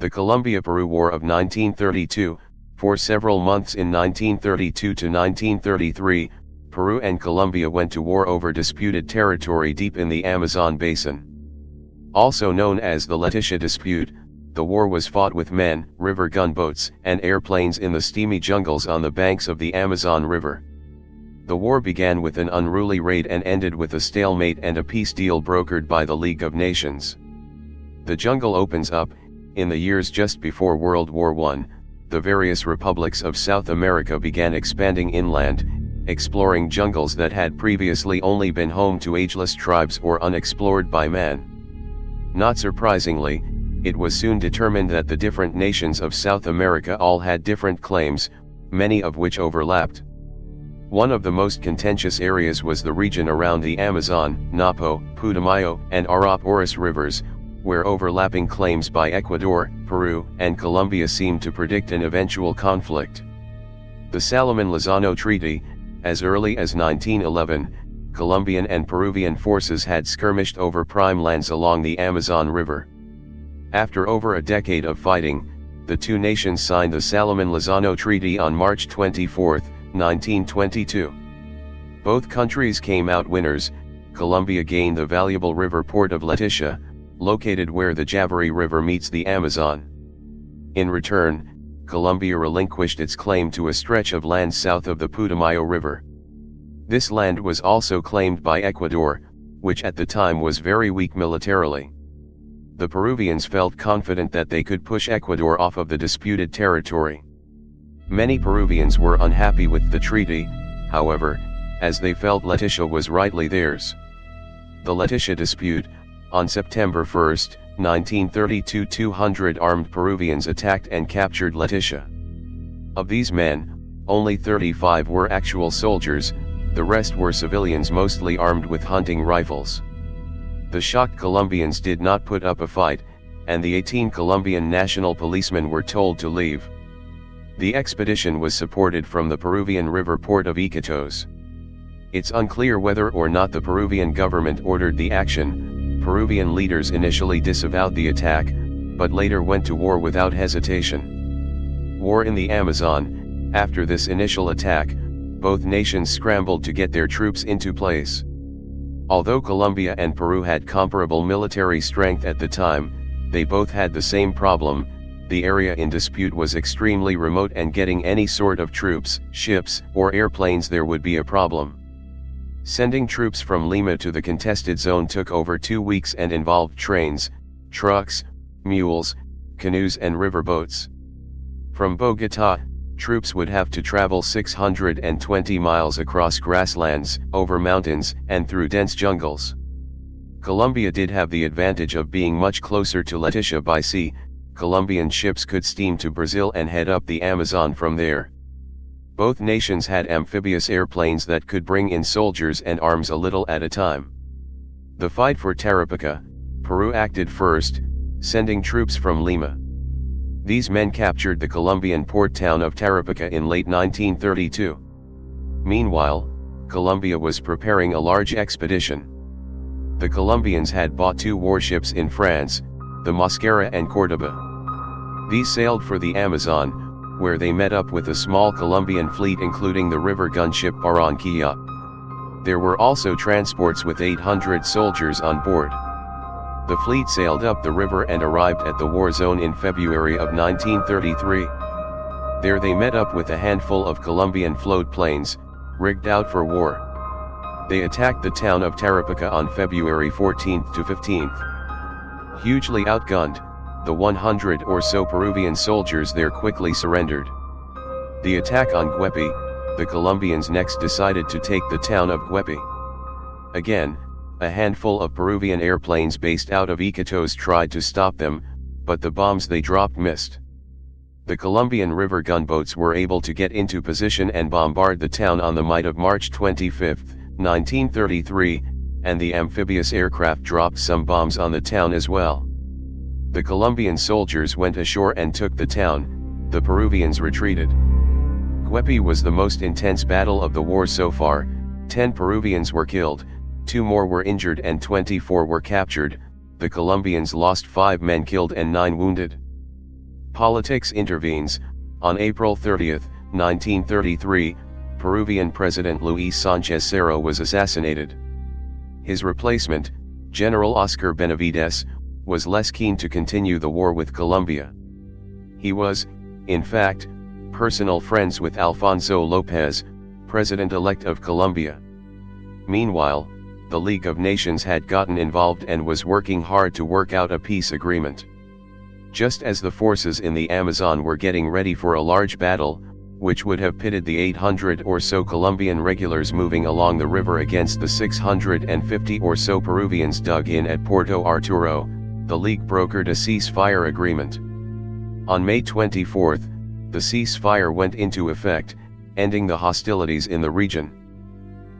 The Colombia Peru War of 1932. For several months in 1932 to 1933, Peru and Colombia went to war over disputed territory deep in the Amazon basin. Also known as the Leticia Dispute, the war was fought with men, river gunboats, and airplanes in the steamy jungles on the banks of the Amazon River. The war began with an unruly raid and ended with a stalemate and a peace deal brokered by the League of Nations. The jungle opens up. In the years just before World War I, the various republics of South America began expanding inland, exploring jungles that had previously only been home to ageless tribes or unexplored by man. Not surprisingly, it was soon determined that the different nations of South America all had different claims, many of which overlapped. One of the most contentious areas was the region around the Amazon, Napo, Putumayo, and Arapiles rivers, where overlapping claims by Ecuador, Peru, and Colombia seemed to predict an eventual conflict. The Salomón-Lozano Treaty. As early as 1911, Colombian and Peruvian forces had skirmished over prime lands along the Amazon River. After over a decade of fighting, the two nations signed the Salomón-Lozano Treaty on March 24, 1922. Both countries came out winners. Colombia gained the valuable river port of Leticia, located where the Javari River meets the Amazon. In return, Colombia relinquished its claim to a stretch of land south of the Putumayo River. This land was also claimed by Ecuador, which at the time was very weak militarily. The Peruvians felt confident that they could push Ecuador off of the disputed territory. Many Peruvians were unhappy with the treaty, however, as they felt Leticia was rightly theirs. The Leticia Dispute. On September 1, 1932, 200 armed Peruvians attacked and captured Leticia. Of these men, only 35 were actual soldiers, the rest were civilians mostly armed with hunting rifles. The shocked Colombians did not put up a fight, and the 18 Colombian national policemen were told to leave. The expedition was supported from the Peruvian river port of Iquitos. It's unclear whether or not the Peruvian government ordered the action. Peruvian leaders initially disavowed the attack, but later went to war without hesitation. War in the Amazon. After this initial attack, both nations scrambled to get their troops into place. Although Colombia and Peru had comparable military strength at the time, they both had the same problem. The area in dispute was extremely remote, and getting any sort of troops, ships, or airplanes there would be a problem. Sending troops from Lima to the contested zone took over 2 weeks and involved trains, trucks, mules, canoes and riverboats. From Bogotá, troops would have to travel 620 miles across grasslands, over mountains, and through dense jungles. Colombia did have the advantage of being much closer to Leticia by sea. Colombian ships could steam to Brazil and head up the Amazon from there. Both nations had amphibious airplanes that could bring in soldiers and arms a little at a time. The fight for Tarapaca. Peru acted first, sending troops from Lima. These men captured the Colombian port town of Tarapaca in late 1932. Meanwhile, Colombia was preparing a large expedition. The Colombians had bought 2 warships in France, the Mosquera and Cordoba. These sailed for the Amazon, where they met up with a small Colombian fleet including the river gunship Barranquilla. There were also transports with 800 soldiers on board. The fleet sailed up the river and arrived at the war zone in February of 1933. There they met up with a handful of Colombian float planes, rigged out for war. They attacked the town of Tarapaca on February 14th to 15th. Hugely outgunned, the 100 or so Peruvian soldiers there quickly surrendered. The attack on Guepi. The Colombians next decided to take the town of Guepi. Again, a handful of Peruvian airplanes based out of Iquitos tried to stop them, but the bombs they dropped missed. The Colombian river gunboats were able to get into position and bombard the town on the night of March 25, 1933, and the amphibious aircraft dropped some bombs on the town as well. The Colombian soldiers went ashore and took the town. The Peruvians retreated. Guepi was the most intense battle of the war so far. 10 Peruvians were killed, 2 more were injured and 24 were captured. The Colombians lost 5 men killed and 9 wounded. Politics intervenes. On April 30, 1933, Peruvian President Luis Sanchez Cerro was assassinated. His replacement, General Oscar Benavides, was less keen to continue the war with Colombia. He was, in fact, personal friends with Alfonso López, President-elect of Colombia. Meanwhile, the League of Nations had gotten involved and was working hard to work out a peace agreement. Just as the forces in the Amazon were getting ready for a large battle, which would have pitted the 800 or so Colombian regulars moving along the river against the 650 or so Peruvians dug in at Puerto Arturo, the League brokered a ceasefire agreement. On May 24, the ceasefire went into effect, ending the hostilities in the region.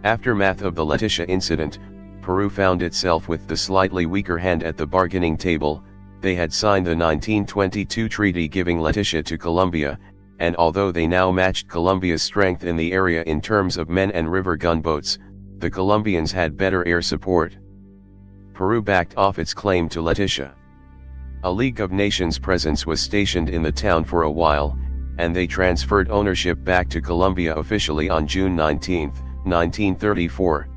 Aftermath of the Leticia incident, Peru found itself with the slightly weaker hand at the bargaining table. They had signed the 1922 treaty giving Leticia to Colombia, and although they now matched Colombia's strength in the area in terms of men and river gunboats, the Colombians had better air support. Peru backed off its claim to Leticia. A League of Nations presence was stationed in the town for a while, and they transferred ownership back to Colombia officially on June 19, 1934.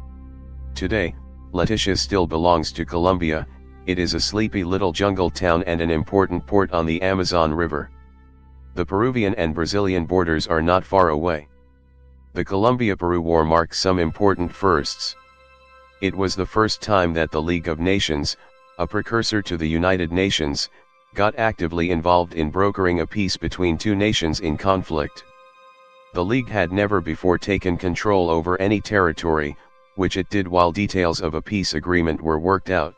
Today, Leticia still belongs to Colombia. It is a sleepy little jungle town and an important port on the Amazon River. The Peruvian and Brazilian borders are not far away. The Colombia Peru War marks some important firsts. It was the first time that the League of Nations, a precursor to the United Nations, got actively involved in brokering a peace between two nations in conflict. The League had never before taken control over any territory, which it did while details of a peace agreement were worked out.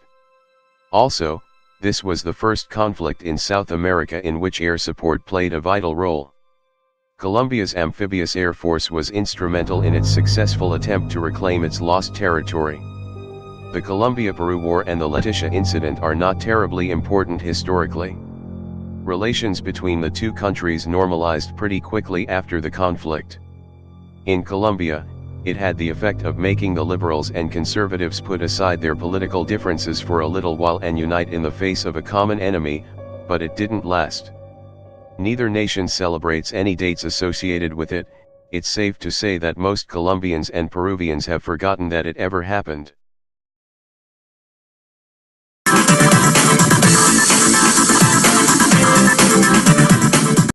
Also, this was the first conflict in South America in which air support played a vital role. Colombia's amphibious air force was instrumental in its successful attempt to reclaim its lost territory. The Colombia Peru War and the Leticia incident are not terribly important historically. Relations between the two countries normalized pretty quickly after the conflict. In Colombia, it had the effect of making the liberals and conservatives put aside their political differences for a little while and unite in the face of a common enemy, but it didn't last. Neither nation celebrates any dates associated with it. It's safe to say that most Colombians and Peruvians have forgotten that it ever happened.